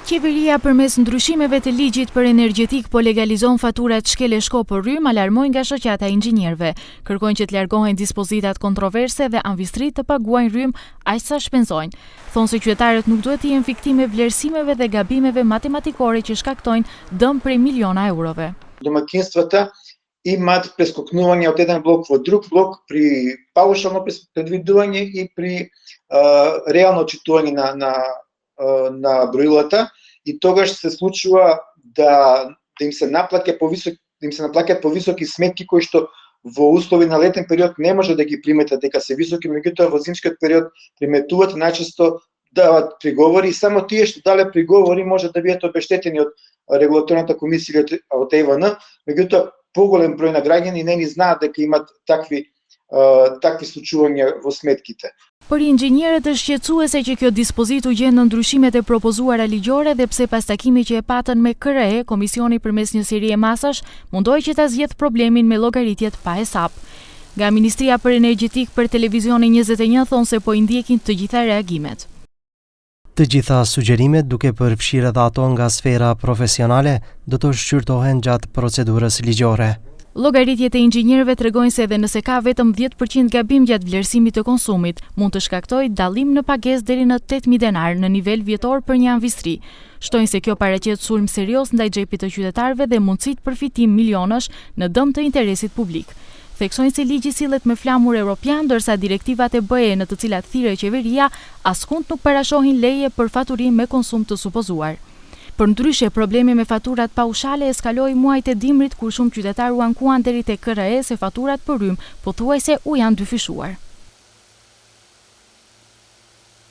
Qeveria përmes ndryshimeve të ligjit për energjetik po legalizon faturat shkele shko për rrym, alarmojnë nga shoqata e inxhinierëve. Kërkojnë që të largohen dispozitat kontroverse dhe anvistrit të paguajnë rrym aq sa shpenzojnë. Thonë se qytetarët nuk duhet të jenë viktimë vlerësimeve dhe gabimeve matematikore që shkaktojnë dëm prej miliona eurove. Домакинствата имаат прескокнување од еден блок во друг блок при паушално предвидување и при реално отчитување на броилата, и тогаш се случува да им се наплаќаат повисоки сметки кои што во услови на летен период не може да ги приметат дека се високи, меѓутоа во зимскиот период приметуваат, најчесто дават приговори, и само тие што дале приговори може да бидат обештетени од регулаторната комисија од ЕВН, меѓутоа поголем број на граѓани не ни знаат дека имат такви случувања во сметките. Për inxhinierët është shqetësuese që kjo dispozitë u gjen në ndryshimet e propozuara ligjore dhe pse pas takimit që e patën me KRE, komisioni përmes një serie masash mundoi që ta zgjidhë problemin me llogaritjet pa hesap. Nga Ministria për Energjetik për Televizionin 21 thonë se po i ndjekin të gjitha reagimet. Të gjitha sugjerimet, duke përfshirë edhe ato nga sfera profesionale, do të shqyrtohen gjatë procedurës ligjore. Llogaritjet e inxhinierëve tregojnë se edhe nëse ka vetëm 10% gabim gjatë vlerësimit të konsumit, mund të shkaktojë dallim në pagesë deri në 8.000 denar në nivel vjetor për një anvistri. Shtojnë se kjo paraqet sulm serioz ndaj xhepit të qytetarëve dhe mundësi të përfitim milionësh në dëm të interesit publik. Theksojnë se ligji sillet me flamur evropian, ndërsa direktivat e BE në të cilat thirrë qeveria askund nuk parashohin leje për faturim me konsum të supozuar. Për ndryshe, problemi me faturat paushale eskaloi muajt e dimrit kur shumë qytetarë u ankuan deri te KRE se faturat për rrym pothuajse u janë dyfishuar.